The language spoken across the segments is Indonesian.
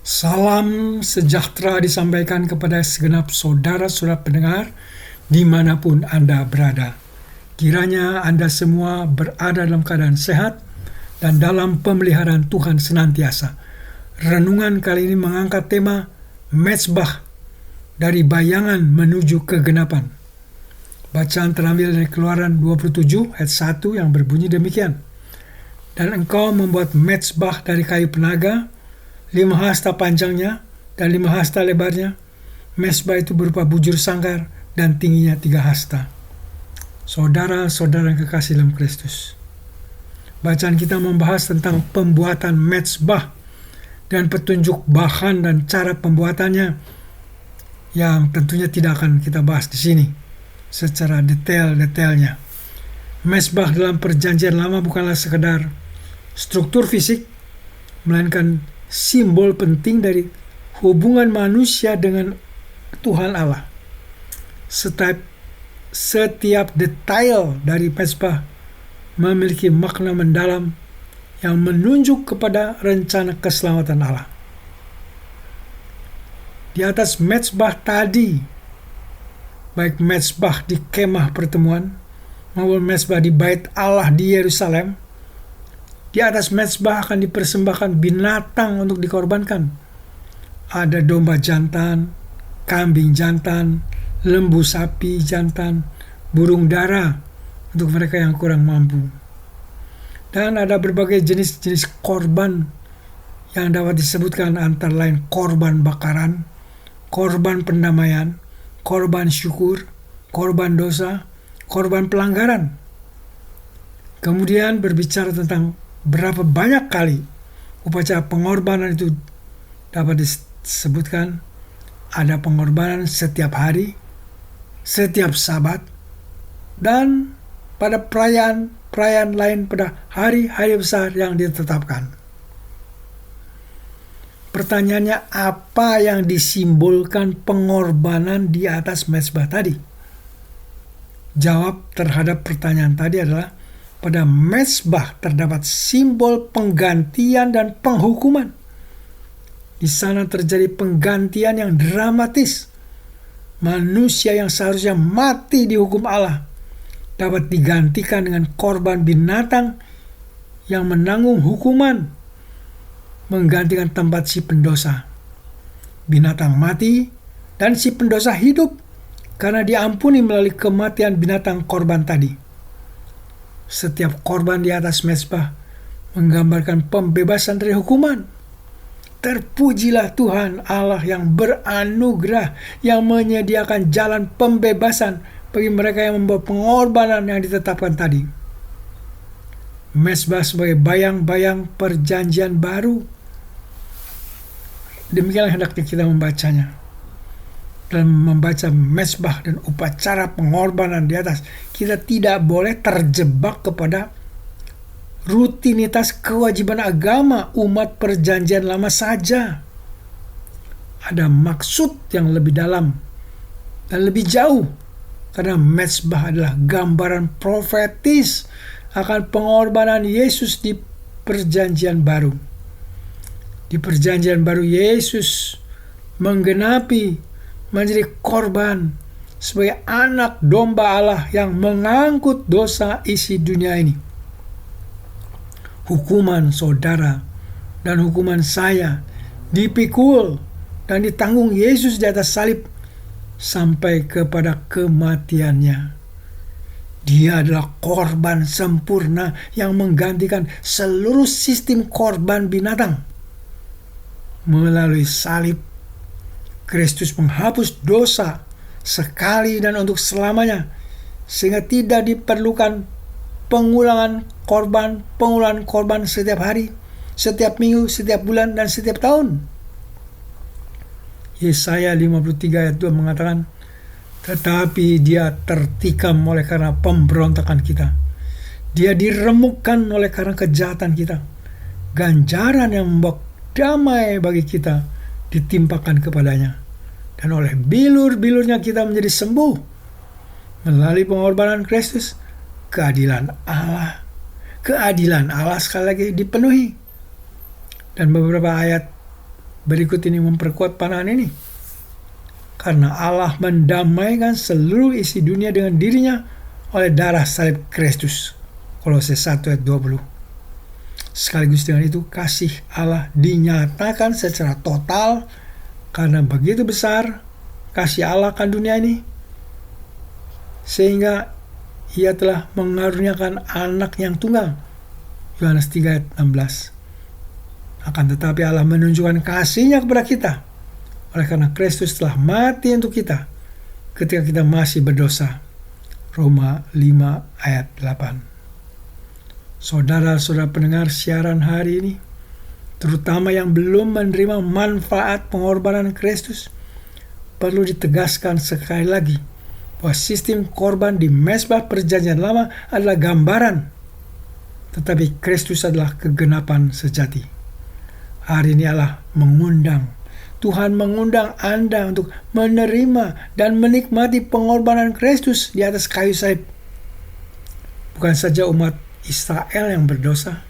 Salam sejahtera disampaikan kepada segenap saudara-saudara pendengar dimanapun Anda berada. Kiranya Anda semua berada dalam keadaan sehat dan dalam pemeliharaan Tuhan senantiasa. Renungan kali ini mengangkat tema Mezbah, dari bayangan menuju kegenapan. Bacaan terambil dari Keluaran 27 ayat 1 yang berbunyi demikian. Dan engkau membuat mezbah dari kayu penaga, 5 hasta panjangnya dan 5 hasta lebarnya. Mezbah itu berupa bujur sangkar dan tingginya 3 hasta. Saudara-saudara yang kekasih dalam Kristus, bacaan kita membahas tentang pembuatan mezbah dan petunjuk bahan dan cara pembuatannya, yang tentunya tidak akan kita bahas di sini secara detailnya. Mezbah dalam Perjanjian Lama bukanlah sekedar struktur fisik, melainkan simbol penting dari hubungan manusia dengan Tuhan Allah. Setiap detail dari mezbah memiliki makna mendalam yang menunjuk kepada rencana keselamatan Allah. Di atas mezbah tadi, baik mezbah di kemah pertemuan maupun mezbah di bait Allah di Yerusalem, di atas mezbah akan dipersembahkan binatang untuk dikorbankan. Ada domba jantan, kambing jantan, lembu sapi jantan, burung dara untuk mereka yang kurang mampu. Dan ada berbagai jenis-jenis korban yang dapat disebutkan, antara lain korban bakaran, korban pendamaian, korban syukur, korban dosa, korban pelanggaran. Kemudian berbicara tentang berapa banyak kali upacara pengorbanan itu dapat disebutkan. Ada pengorbanan setiap hari, setiap Sabat, dan pada perayaan lain pada hari-hari besar yang ditetapkan. Pertanyaannya, apa yang disimbolkan pengorbanan di atas mezbah tadi? Jawab terhadap pertanyaan tadi adalah, pada mezbah terdapat simbol penggantian dan penghukuman. Di sana terjadi penggantian yang dramatis. Manusia yang seharusnya mati dihukum Allah dapat digantikan dengan korban binatang yang menanggung hukuman, menggantikan tempat si pendosa. Binatang mati dan si pendosa hidup karena diampuni melalui kematian binatang korban tadi. Setiap korban di atas mezbah menggambarkan pembebasan dari hukuman. Terpujilah Tuhan Allah yang beranugerah, yang menyediakan jalan pembebasan bagi mereka yang membawa pengorbanan yang ditetapkan tadi. Mezbah sebagai bayang-bayang perjanjian baru. Demikianlah hendaknya kita membacanya. Dalam membaca mezbah dan upacara pengorbanan di atas, kita tidak boleh terjebak kepada rutinitas kewajiban agama umat perjanjian lama saja. Ada maksud yang lebih dalam dan lebih jauh, karena mezbah adalah gambaran profetis akan pengorbanan Yesus di perjanjian baru. Di perjanjian baru, Yesus menggenapi menjadi korban sebagai anak domba Allah yang mengangkut dosa isi dunia ini. Hukuman saudara dan hukuman saya dipikul dan ditanggung Yesus di atas salib sampai kepada kematiannya. Dia adalah korban sempurna yang menggantikan seluruh sistem korban binatang. Melalui salib, Kristus menghapus dosa sekali dan untuk selamanya, sehingga tidak diperlukan pengulangan korban setiap hari, setiap minggu, setiap bulan, dan setiap tahun. Yesaya 53 ayat 2 mengatakan, tetapi dia tertikam oleh karena pemberontakan kita. Dia diremukkan oleh karena kejahatan kita. Ganjaran yang membawa damai bagi kita ditimpakan kepadanya, dan oleh bilur-bilurnya kita menjadi sembuh. Melalui pengorbanan Kristus, keadilan Allah sekali lagi dipenuhi. Dan beberapa ayat berikut ini memperkuat pandangan ini. Karena Allah mendamaikan seluruh isi dunia dengan dirinya oleh darah salib Kristus. Kolose 1 ayat 20. Sekaligus dengan itu kasih Allah dinyatakan secara total karena begitu besar kasih Allah akan dunia ini sehingga ia telah mengaruniakan anak yang tunggal. Yohanes 3 ayat 16. Akan tetapi Allah menunjukkan kasih-Nya kepada kita oleh karena Kristus telah mati untuk kita ketika kita masih berdosa. Roma 5 ayat 8. Saudara-saudara pendengar siaran hari ini, terutama yang belum menerima manfaat pengorbanan Kristus, perlu ditegaskan sekali lagi bahwa sistem korban di mezbah perjanjian lama adalah gambaran, tetapi Kristus adalah kegenapan sejati. Hari ini Tuhan mengundang Anda untuk menerima dan menikmati pengorbanan Kristus di atas kayu salib. Bukan saja umat Israel yang berdosa,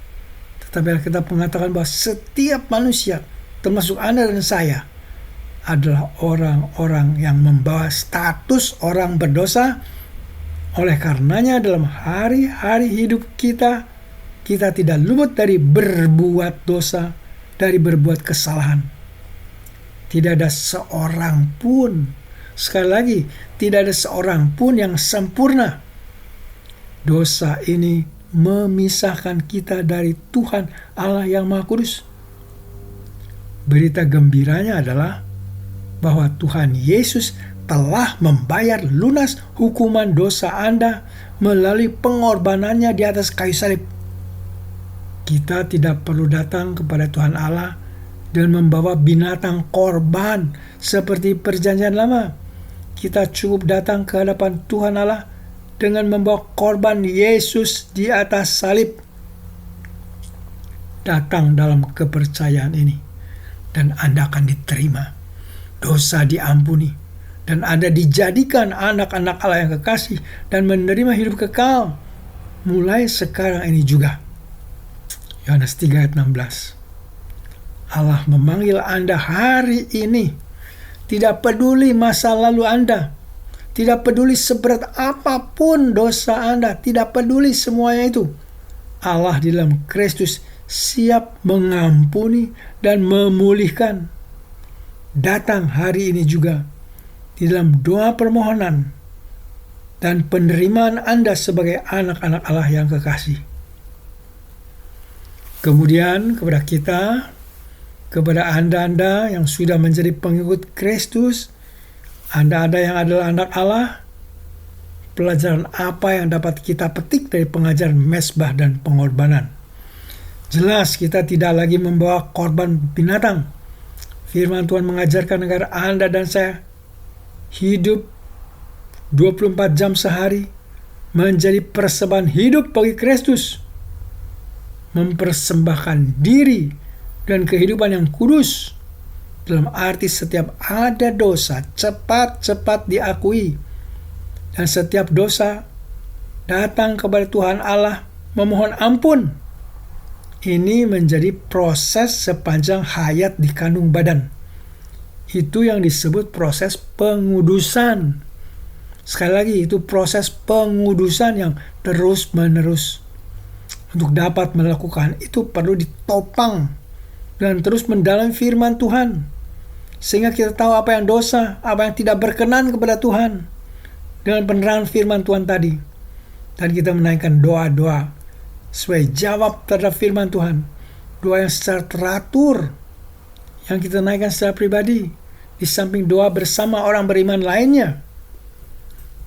tetapi Alkitab mengatakan bahwa setiap manusia, termasuk Anda dan saya, adalah orang-orang yang membawa status orang berdosa. Oleh karenanya dalam hari-hari hidup kita tidak luput dari berbuat dosa, dari berbuat kesalahan. Tidak ada seorang pun, sekali lagi, tidak ada seorang pun yang sempurna. Dosa ini memisahkan kita dari Tuhan Allah yang Maha Kudus. Berita gembiranya adalah bahwa Tuhan Yesus telah membayar lunas hukuman dosa Anda melalui pengorbanannya di atas kayu salib. Kita tidak perlu datang kepada Tuhan Allah dan membawa binatang korban seperti perjanjian lama. Kita cukup datang ke hadapan Tuhan Allah dengan membawa korban Yesus di atas salib. Datang dalam kepercayaan ini dan Anda akan diterima, dosa diampuni, dan Anda dijadikan anak-anak Allah yang kekasih dan menerima hidup kekal mulai sekarang ini juga. Yohanes 3 ayat 16. Allah memanggil Anda hari ini. Tidak peduli masa lalu Anda, tidak peduli seberat apapun dosa Anda, tidak peduli semuanya itu. Allah di dalam Kristus siap mengampuni dan memulihkan. Datang hari ini juga di dalam doa permohonan dan penerimaan Anda sebagai anak-anak Allah yang kekasih. Kemudian kepada Anda yang sudah menjadi pengikut Kristus, Anda yang adalah anak Allah, pelajaran apa yang dapat kita petik dari pengajaran mezbah dan pengorbanan? Jelas kita tidak lagi membawa korban binatang. Firman Tuhan mengajarkan agar Anda dan saya hidup 24 jam sehari menjadi persembahan hidup bagi Kristus, mempersembahkan diri dan kehidupan yang kudus, dalam arti setiap ada dosa cepat-cepat diakui, dan setiap dosa datang kepada Tuhan Allah memohon ampun. Ini menjadi proses sepanjang hayat di kandung badan. Itu yang disebut proses pengudusan. Sekali lagi, itu proses pengudusan yang terus-menerus. Untuk dapat melakukan itu perlu ditopang dan terus mendalam firman Tuhan, sehingga kita tahu apa yang dosa, apa yang tidak berkenan kepada Tuhan dengan penerangan firman Tuhan tadi. Dan kita menaikkan doa-doa sesuai jawab terhadap firman Tuhan, doa yang secara teratur yang kita naikkan secara pribadi di samping doa bersama orang beriman lainnya.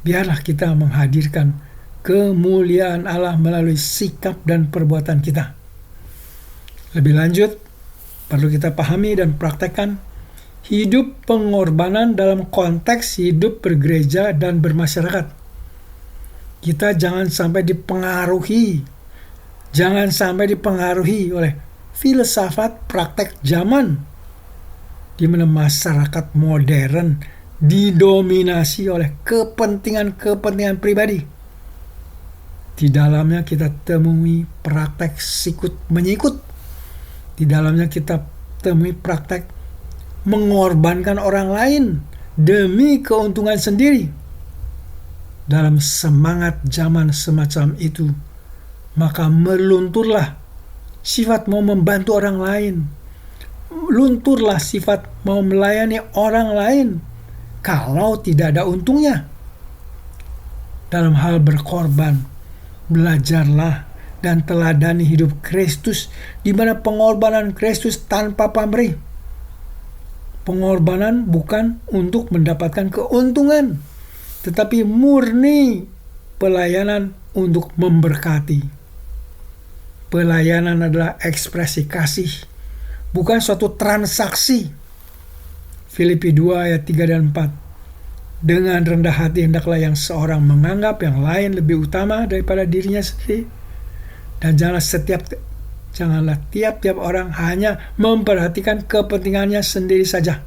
Biarlah kita menghadirkan kemuliaan Allah melalui sikap dan perbuatan kita. Lebih lanjut, perlu kita pahami dan praktekkan hidup pengorbanan dalam konteks hidup bergereja dan bermasyarakat. Kita jangan sampai dipengaruhi oleh filsafat praktek zaman, di mana masyarakat modern didominasi oleh kepentingan pribadi. Di dalamnya kita temui praktek sikut menyikut. Di dalamnya kita temui praktek mengorbankan orang lain demi keuntungan sendiri. Dalam semangat zaman semacam itu, maka melunturlah sifat mau membantu orang lain. Lunturlah sifat mau melayani orang lain kalau tidak ada untungnya. Dalam hal berkorban, belajarlah dan teladani hidup Kristus, di mana pengorbanan Kristus tanpa pamrih. Pengorbanan bukan untuk mendapatkan keuntungan, tetapi murni pelayanan untuk memberkati. Pelayanan adalah ekspresi kasih, bukan suatu transaksi. Filipi 2 ayat 3 dan 4. Dengan rendah hati hendaklah yang seorang menganggap yang lain lebih utama daripada dirinya sendiri. Dan janganlah tiap-tiap orang hanya memperhatikan kepentingannya sendiri saja.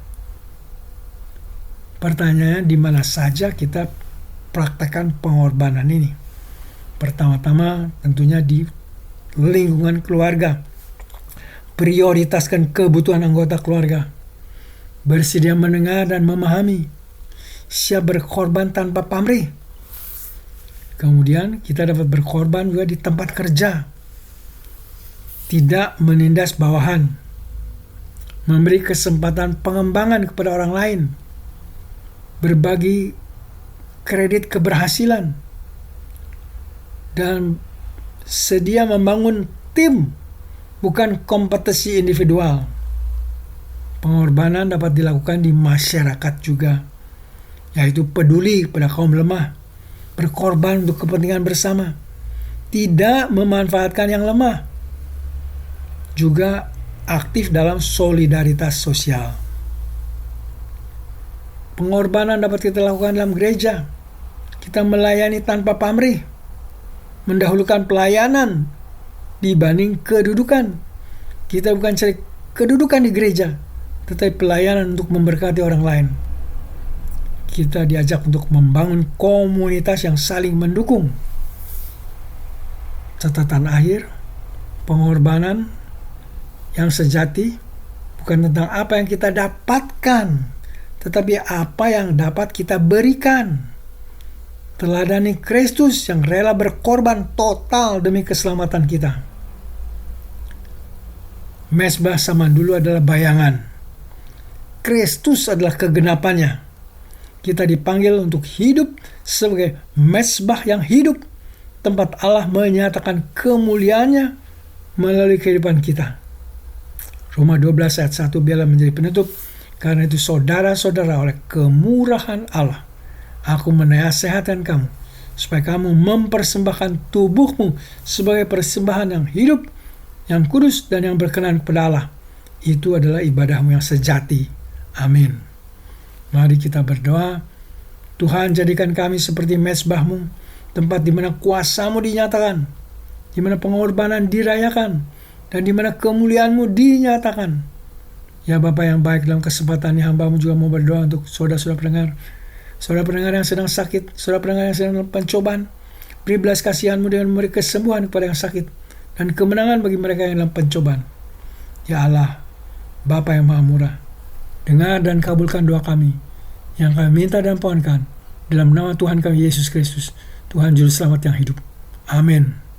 Pertanyaannya, di mana saja kita praktekkan pengorbanan ini? Pertama-tama tentunya di lingkungan keluarga. Prioritaskan kebutuhan anggota keluarga. Bersedia mendengar dan memahami. Siap berkorban tanpa pamrih. Kemudian kita dapat berkorban juga di tempat kerja. Tidak menindas bawahan. Memberi kesempatan pengembangan kepada orang lain. Berbagi kredit keberhasilan. Dan sedia membangun tim, bukan kompetisi individual. Pengorbanan dapat dilakukan di masyarakat juga, yaitu peduli pada kaum lemah, berkorban untuk kepentingan bersama, tidak memanfaatkan yang lemah, juga aktif dalam solidaritas sosial. Pengorbanan dapat kita lakukan dalam gereja. Kita melayani tanpa pamrih, mendahulukan pelayanan dibanding kedudukan. Kita bukan cari kedudukan di gereja, tetapi pelayanan untuk memberkati orang lain. Kita diajak untuk membangun komunitas yang saling mendukung. Catatan akhir, pengorbanan yang sejati bukan tentang apa yang kita dapatkan, tetapi apa yang dapat kita berikan. Teladani Kristus yang rela berkorban total demi keselamatan kita. Mezbah zaman dulu adalah bayangan. Kristus adalah kegenapannya. Kita dipanggil untuk hidup sebagai mezbah yang hidup, tempat Allah menyatakan kemuliaannya melalui kehidupan kita. Roma 12 ayat 1 biarlah menjadi penutup. Karena itu saudara-saudara, oleh kemurahan Allah, aku menasehatkan kamu, supaya kamu mempersembahkan tubuhmu sebagai persembahan yang hidup, yang kudus, dan yang berkenan kepada Allah. Itu adalah ibadahmu yang sejati. Amin. Mari kita berdoa. Tuhan, jadikan kami seperti mezbahmu, tempat di mana kuasamu dinyatakan, di mana pengorbanan dirayakan, dan di mana kemuliaanmu dinyatakan. Ya Bapa yang baik, dalam kesempatan ini hamba-Mu juga mau berdoa untuk saudara-saudara pendengar. Saudara pendengar yang sedang sakit, saudara pendengar yang sedang dalam pencobaan. Beri belas kasihan-Mu dengan memberi kesembuhan kepada yang sakit, dan kemenangan bagi mereka yang dalam pencobaan. Ya Allah, Bapa yang Maha Murah, dengar dan kabulkan doa kami yang kami minta dan pohonkan dalam nama Tuhan kami Yesus Kristus, Tuhan Juru Selamat yang hidup. Amin.